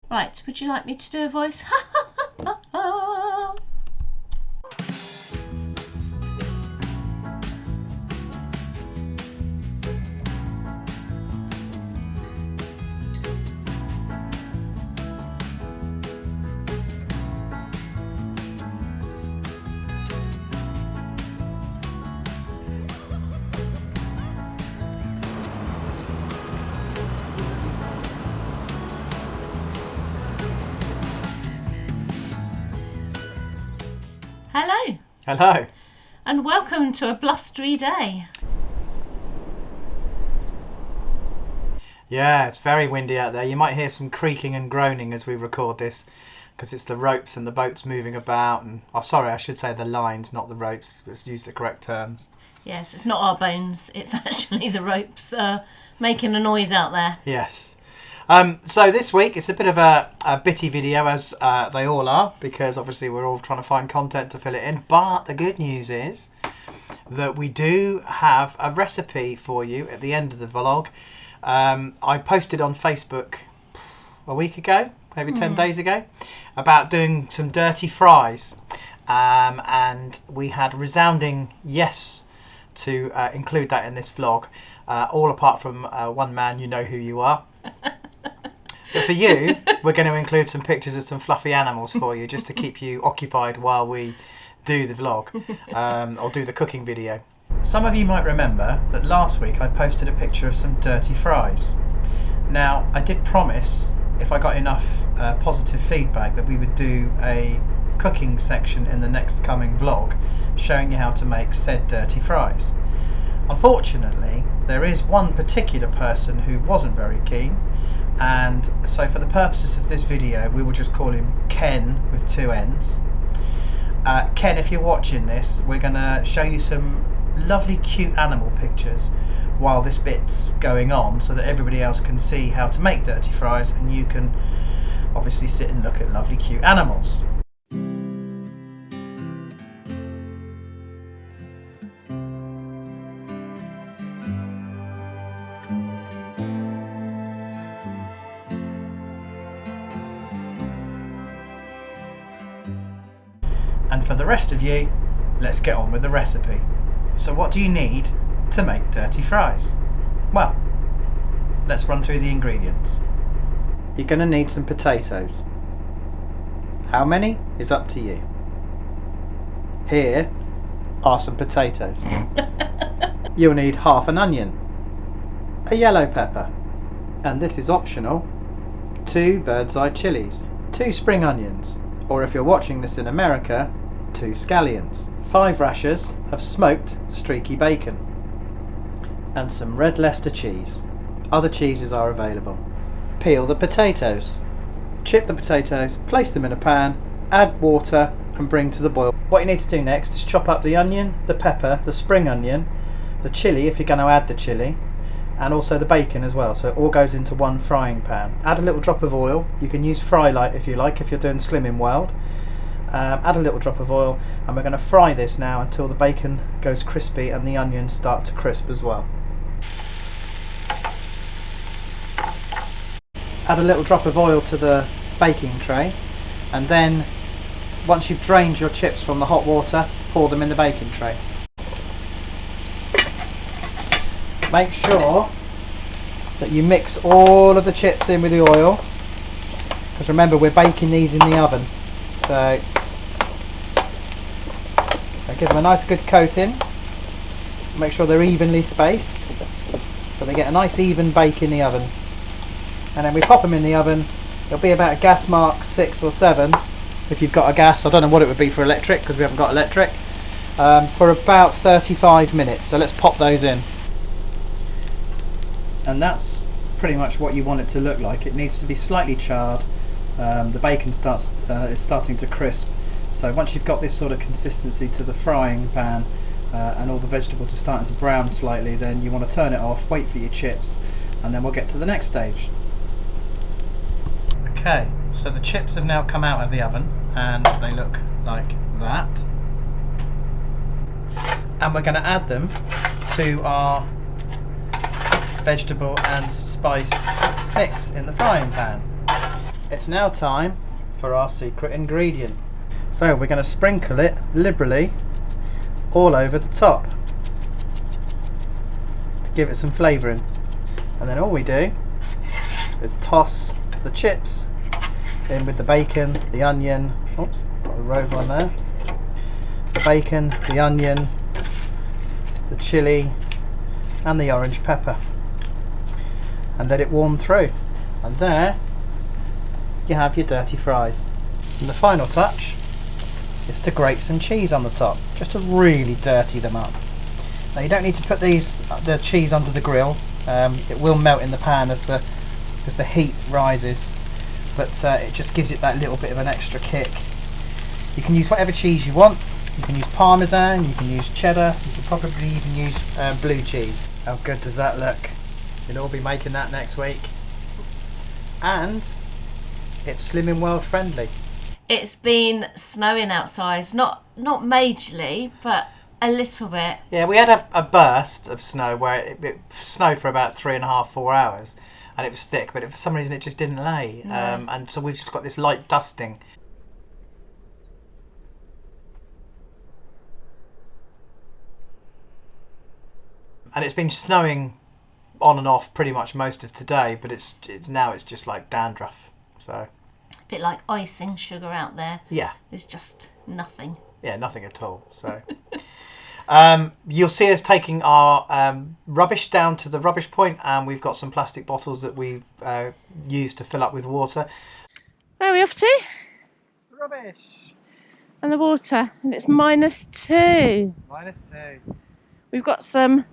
Right, would you like me to do a voice? Hello. Hello. And welcome to a blustery day. Yeah, it's very windy out there. You might hear some creaking and groaning as we record this because it's the ropes and the boats moving about. And sorry, I should say the lines, not the ropes. Let's use the correct terms. Yes, it's not our bones. It's actually the ropes making a noise out there. Yes. So this week it's a bit of a bitty video, as they all are, because obviously we're all trying to find content to fill it in. But the good news is that we do have a recipe for you at the end of the vlog. I posted on Facebook a week ago, maybe 10 days ago, about doing some dirty fries. And we had resounding yes to include that in this vlog, all apart from one man, you know who you are. But for you, we're going to include some pictures of some fluffy animals for you, just to keep you occupied while we do the vlog, or do the cooking video. Some of you might remember that last week I posted a picture of some dirty fries. Now, I did promise, if I got enough positive feedback, that we would do a cooking section in the next coming vlog showing you how to make said dirty fries. Unfortunately, there is one particular person who wasn't very keen, and so for the purposes of this video we will just call him Ken with two N's. Ken, if you're watching this, we're going to show you some lovely cute animal pictures while this bit's going on, so that everybody else can see how to make dirty fries and you can obviously sit and look at lovely cute animals. And for the rest of you, let's get on with the recipe. So what do you need to make dirty fries? Well, let's run through the ingredients. You're going to need some potatoes. How many is up to you. Here are some potatoes. You'll need half an onion, a yellow pepper, and this is optional, 2 bird's eye chilies, 2 spring onions, or if you're watching this in America, 2 scallions, 5 rashers of smoked streaky bacon, and some red Leicester cheese. Other cheeses are available. Peel the potatoes. Chip the potatoes, place them in a pan, add water and bring to the boil. What you need to do next is chop up the onion, the pepper, the spring onion, the chilli if you're going to add the chilli, and also the bacon as well, so it all goes into one frying pan. Add a little drop of oil. You can use fry light if you like, if you're doing slimming weld. Add a little drop of oil, and we're going to fry this now until the bacon goes crispy and the onions start to crisp as well. Add a little drop of oil to the baking tray, and then once you've drained your chips from the hot water, pour them in the baking tray. Make sure that you mix all of the chips in with the oil, because remember we're baking these in the oven, so give them a nice good coating. Make sure they're evenly spaced so they get a nice even bake in the oven, and then we pop them in the oven. It'll be about a gas mark 6 or 7 if you've got a gas. I don't know what it would be for electric because we haven't got electric, for about 35 minutes. So let's pop those in. And that's pretty much what you want it to look like. It needs to be slightly charred. The bacon is starting to crisp. So once you've got this sort of consistency to the frying pan and all the vegetables are starting to brown slightly, then you want to turn it off, wait for your chips, and then we'll get to the next stage. Okay, so the chips have now come out of the oven and they look like that. And we're going to add them to our vegetable and spice mix in the frying pan. it's now time for our secret ingredient. So we're going to sprinkle it liberally all over the top to give it some flavouring. And then all we do is toss the chips in with the bacon, the onion, oops, got a rogue one there, the bacon, the onion, the chilli and the orange pepper, and let it warm through, and there you have your dirty fries. And the final touch is to grate some cheese on the top, just to really dirty them up. Now you don't need to put the cheese under the grill. It will melt in the pan as the heat rises, but it just gives it that little bit of an extra kick. You can use whatever cheese you want. You can use Parmesan, you can use cheddar, you can probably even use blue cheese. How good does that look? You'll all be making that next week. And it's Slimming World friendly. It's been snowing outside, not majorly, but a little bit. Yeah, we had a burst of snow where it snowed for about 3.5, 4 hours, and it was thick, but for some reason it just didn't lay. No. And so we've just got this light dusting. And it's been snowing on and off pretty much most of today, but it's now just like dandruff. So A bit like icing sugar out there. yeah, It's just nothing. yeah, nothing at all. So you'll see us taking our rubbish down to the rubbish point, and we've got some plastic bottles that we've used to fill up with water. Where are we off to? Rubbish. And the water, and it's -2. -2. We've got some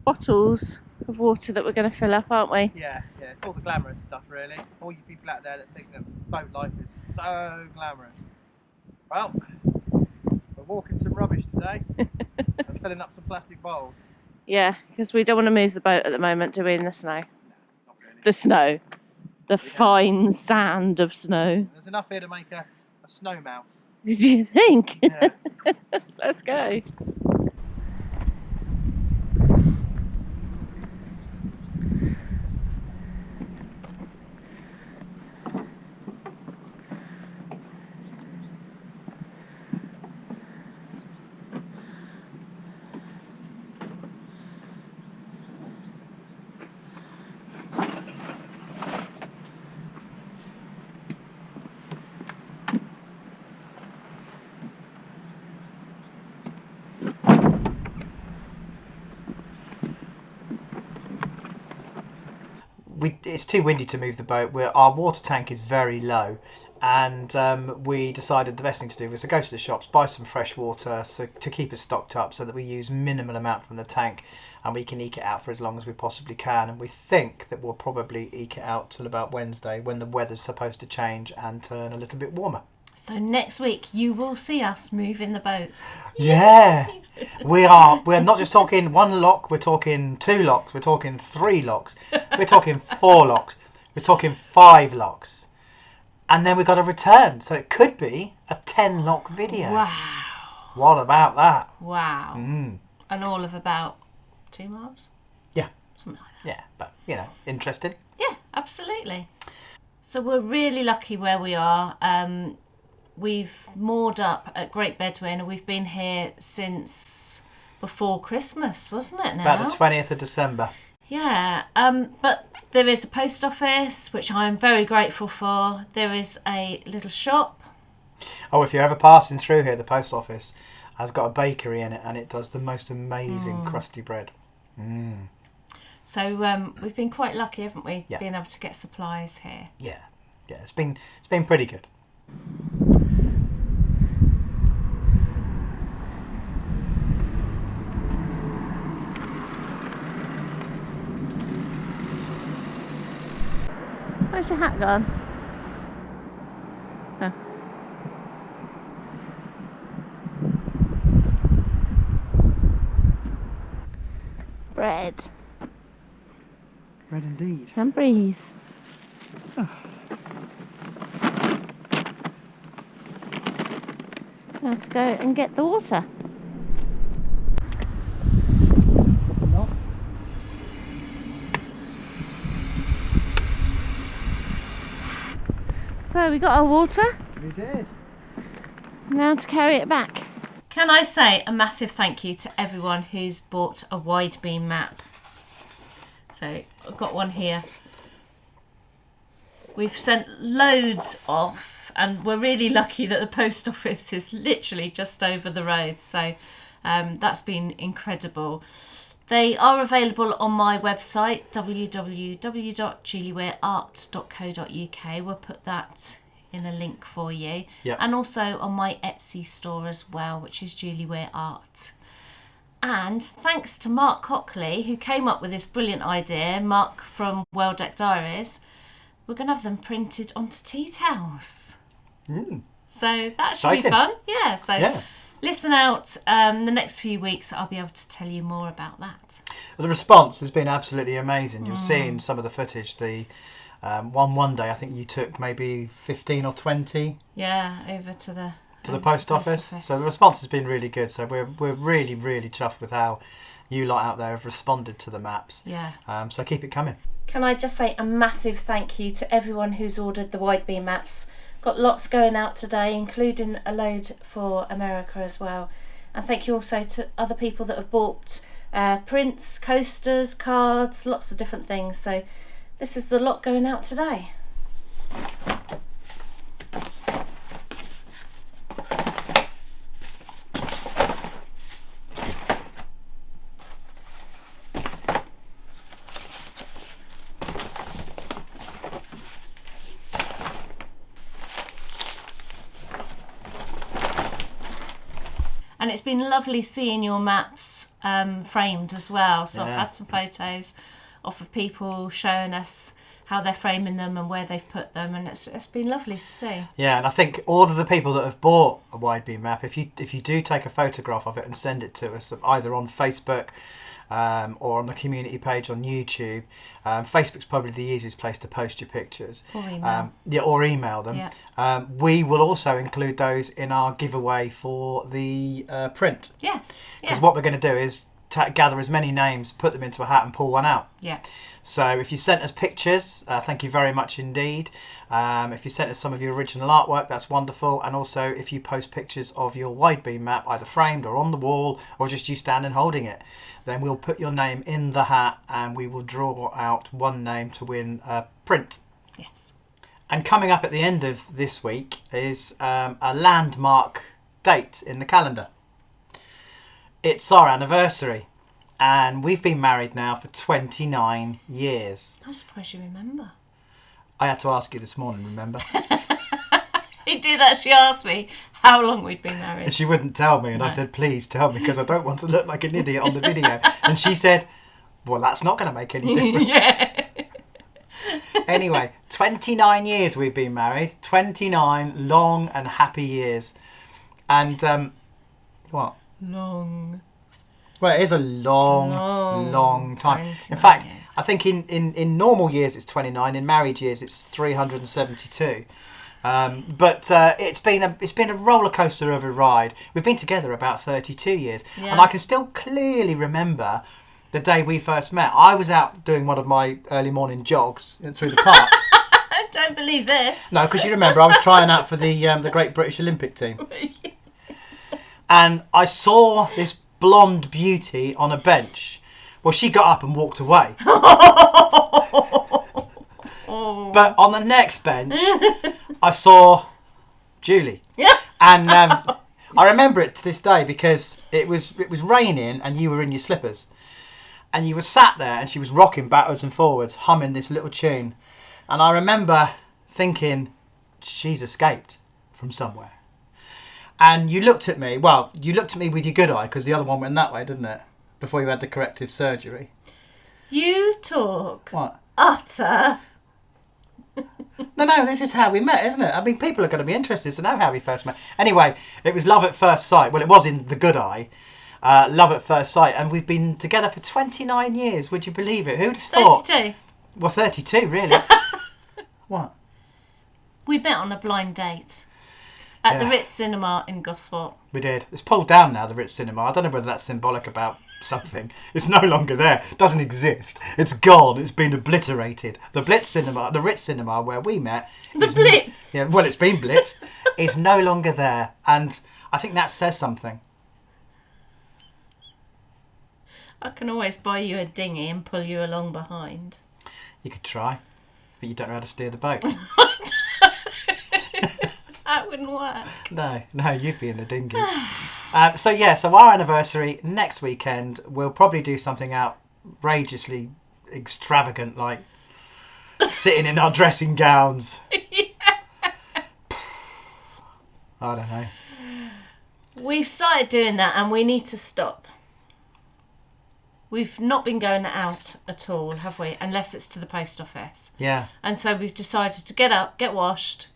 bottles of water that we're going to fill up, aren't we? Yeah, it's all the glamorous stuff really. All you people out there that think that boat life is so glamorous. Well, we're walking some rubbish today and filling up some plastic bowls. Yeah, because we don't want to move the boat at the moment, do we, in the snow? No, not really. The snow. The fine sand of snow. There's enough here to make a snow mouse. Did you think? Yeah. Let's go. It's too windy to move the boat. Our water tank is very low, and we decided the best thing to do was to go to the shops, buy some fresh water to keep us stocked up, so that we use minimal amount from the tank and we can eke it out for as long as we possibly can. And we think that we'll probably eke it out till about Wednesday, when the weather's supposed to change and turn a little bit warmer. So next week you will see us moving the boat. Yeah, we are. We're not just talking one lock. We're talking 2 locks. We're talking 3 locks. We're talking 4 locks. We're talking 5 locks, and then we've got to return. So it could be a 10 lock video. Wow. What about that? Wow. Mm. And all of about 2 miles? Yeah. Something like that. Yeah, but interested. Yeah, absolutely. So we're really lucky where we are. We've moored up at Great Bedwyn, and we've been here since before Christmas, wasn't it now? About the 20th of December. Yeah, but there is a post office, which I am very grateful for. There is a little shop. Oh, if you're ever passing through here, the post office has got a bakery in it, and it does the most amazing crusty bread. Mm. So we've been quite lucky, haven't we, Yeah. being able to get supplies here. Yeah, it's been pretty good. Where's your hat gone? Oh. Bread. Bread indeed. And breathe. Let's go and get the water. So we got our water. We did. Now to carry it back. Can I say a massive thank you to everyone who's bought a wide beam map? So I've got one here. We've sent loads off, and we're really lucky that the post office is literally just over the road. So that's been incredible. They are available on my website, www.JulieWeirArt.co.uk. We'll put that in a link for you. Yep. And also on my Etsy store as well, which is JulieWeirArt. And thanks to Mark Cockley, who came up with this brilliant idea, Mark from Well Deck Diaries, we're going to have them printed onto tea towels. So that should be fun. Yeah, so yeah. Listen out the next few weeks. I'll be able to tell you more about that. The response has been absolutely amazing. You've seen some of the footage. The one day I think you took maybe 15 or 20. Yeah, over to the post office. So the response has been really good. So we're really chuffed with how you lot out there have responded to the maps. Yeah. So keep it coming. Can I just say a massive thank you to everyone who's ordered the wide beam maps. Got lots going out today, including a load for America as well. And thank you also to other people that have bought prints, coasters, cards, lots of different things. So this is the lot going out today. And it's been lovely seeing your maps framed as well. So I've had some photos off of people showing us how they're framing them and where they've put them, and it's been lovely to see. Yeah, and I think all of the people that have bought a wide beam map, if you do take a photograph of it and send it to us, either on Facebook or on the community page on YouTube. Facebook's probably the easiest place to post your pictures. Or email. Or email them. Yeah. We will also include those in our giveaway for the print. Yes. Because what we're going to do is gather as many names, put them into a hat and pull one out. Yeah. So if you sent us pictures, thank you very much indeed. If you sent us some of your original artwork, that's wonderful. And also if you post pictures of your wide beam map, either framed or on the wall, or just you standing holding it, then we'll put your name in the hat and we will draw out one name to win a print. Yes. And coming up at the end of this week is a landmark date in the calendar. It's our anniversary. And we've been married now for 29 years. I'm surprised you remember. I had to ask you this morning, remember? He did actually ask me how long we'd been married. And she wouldn't tell me, and I said, please tell me, because I don't want to look like an idiot on the video. And she said, well, that's not going to make any difference. Yeah. Anyway, 29 years we've been married. 29 long and happy years. And, what? Long. Well, it is a long time. In 29 fact, years. I think in normal years it's 29. In married years it's 372. But it's been a roller coaster of a ride. We've been together about 32 years, and I can still clearly remember the day we first met. I was out doing one of my early morning jogs through the park. I don't believe this. No, because you remember I was trying out for the Great British Olympic team, and I saw this blonde beauty on a bench. Well, she got up and walked away. But on the next bench, I saw Julie. Yeah. And I remember it to this day because it was raining and you were in your slippers. And you were sat there and she was rocking backwards and forwards, humming this little tune. And I remember thinking, she's escaped from somewhere. And you looked at me with your good eye, because the other one went that way, didn't it? Before you had the corrective surgery. You talk What? utter. No, this is how we met, isn't it? I mean, people are going to be interested to know how we first met. Anyway, it was love at first sight. Well, it was in the good eye. Love at first sight. And we've been together for 29 years. Would you believe it? Who'd have thought? 32. Well, 32, really. What? We met on a blind date. At the Ritz Cinema in Gosport. We did. It's pulled down now, the Ritz Cinema. I don't know whether that's symbolic about something. It's no longer there. It doesn't exist. It's gone. It's been obliterated. The Ritz Cinema where we met. The Blitz. Yeah, well, it's been blitzed. It's no longer there, and I think that says something. I can always buy you a dinghy and pull you along behind. You could try, but you don't know how to steer the boat. That wouldn't work. No, you'd be in the dinghy. So our anniversary next weekend, we'll probably do something outrageously extravagant, like sitting in our dressing gowns. I don't know. We've started doing that and we need to stop. We've not been going out at all, have we? Unless it's to the post office. Yeah. And so we've decided to get up, get washed.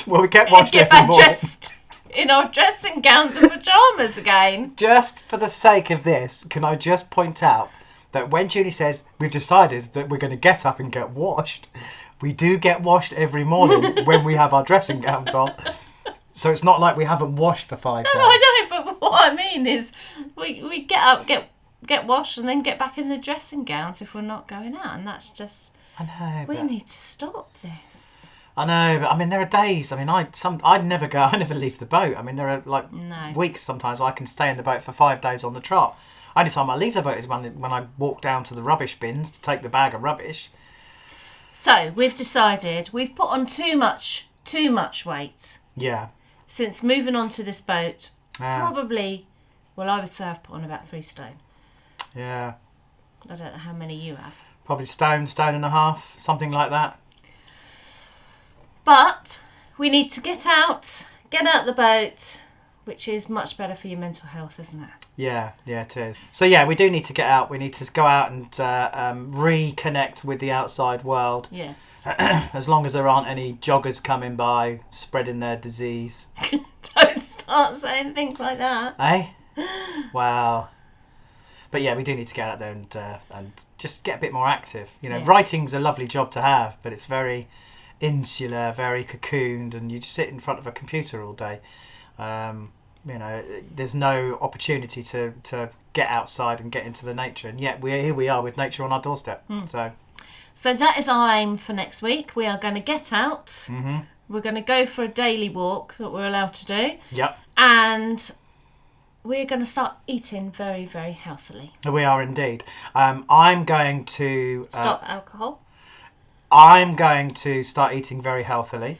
Well, we get washed get every back morning. dressed in our dressing gowns and pyjamas again. Just for the sake of this, can I just point out that when Julie says we've decided that we're going to get up and get washed, we do get washed every morning when we have our dressing gowns on. So it's not like we haven't washed for 5 days. No, I know, but what I mean is we get up, get washed and then get back in the dressing gowns if we're not going out, and that's just... I know, we need to stop this. I know, but I mean, there are days. I mean, I never leave the boat. I mean, there are like weeks sometimes I can stay in the boat for 5 days on the trot. Only time I leave the boat is when I walk down to the rubbish bins to take the bag of rubbish. So we've decided we've put on too much weight. Yeah. Since moving on to this boat, probably, well, I would say I've put on about 3 stone. Yeah. I don't know how many you have. Probably stone and a half, something like that. But we need to get out the boat, which is much better for your mental health, isn't it? Yeah, it is. So yeah, we do need to get out. We need to go out and reconnect with the outside world. Yes. As long as there aren't any joggers coming by spreading their disease. Don't start saying things like that. Eh? Wow. But yeah, we do need to get out there and just get a bit more active. You know, writing's a lovely job to have, but it's very insular, very cocooned, and you just sit in front of a computer all day. You know, there's no opportunity to get outside and get into the nature, and yet here we are with nature on our doorstep. So that is our aim for next week. We are going to get out. Mm-hmm. We're going to go for a daily walk that we're allowed to do. Yep. And we're going to start eating very, very healthily. We are indeed. I'm going to stop alcohol. I'm going to start eating very healthily,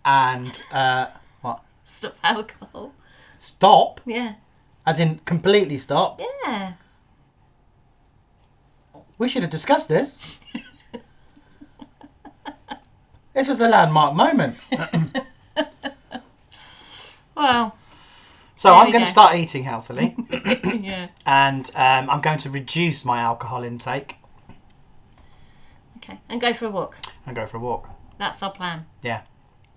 and what? Stop alcohol. Stop? Yeah. As in completely stop? Yeah. We should have discussed this. This was a landmark moment. Well. So I'm going to start eating healthily. Yeah. And I'm going to reduce my alcohol intake. Okay. And go for a walk. That's our plan. Yeah.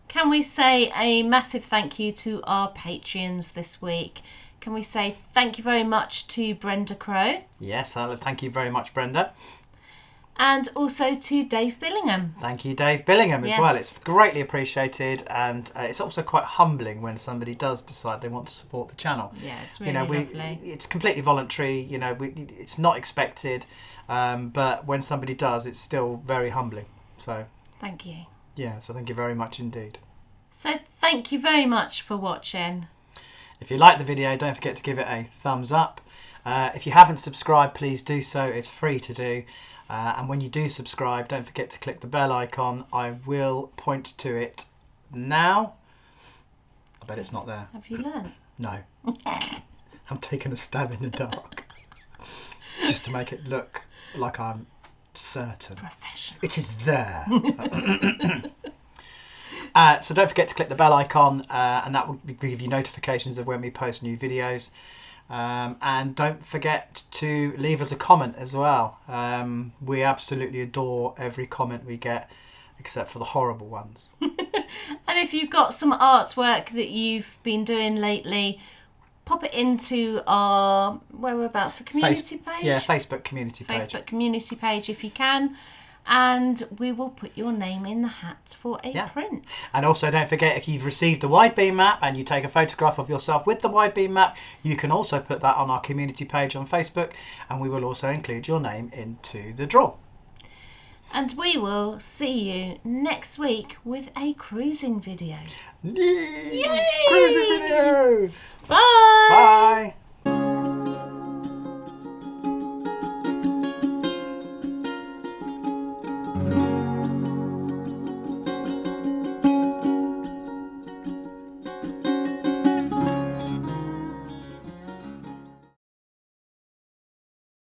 Can we say a massive thank you to our Patreons this week? Can we say thank you very much to Brenda Crow? Yes, thank you very much, Brenda. And also to Dave Billingham. Thank you, Dave Billingham, as well. It's greatly appreciated, and it's also quite humbling when somebody does decide they want to support the channel. Yeah, it's really lovely. It's completely voluntary, you know, it's not expected, but when somebody does, it's still very humbling. So thank you. Yeah, so thank you very much indeed. So thank you very much for watching. If you like the video, don't forget to give it a thumbs up. If you haven't subscribed, please do so. It's free to do. And when you do subscribe, don't forget to click the bell icon. I will point to it now. I bet it's not there. Have you learned? No. I'm taking a stab in the dark. Just to make it look like I'm certain. Professional. It is there. So don't forget to click the bell icon, and that will give you notifications of when we post new videos. And don't forget to leave us a comment as well. We absolutely adore every comment we get, except for the horrible ones. And if you've got some artwork that you've been doing lately, pop it into our, whereabouts, the community page? Yeah, Facebook community page. Facebook community page if you can. and we will put your name in the hat for a print. And also don't forget, if you've received the wide beam map and you take a photograph of yourself with the wide beam map, you can also put that on our community page on Facebook, and we will also include your name into the draw. And we will see you next week with a cruising video. Yay! Cruising video! Bye! Bye!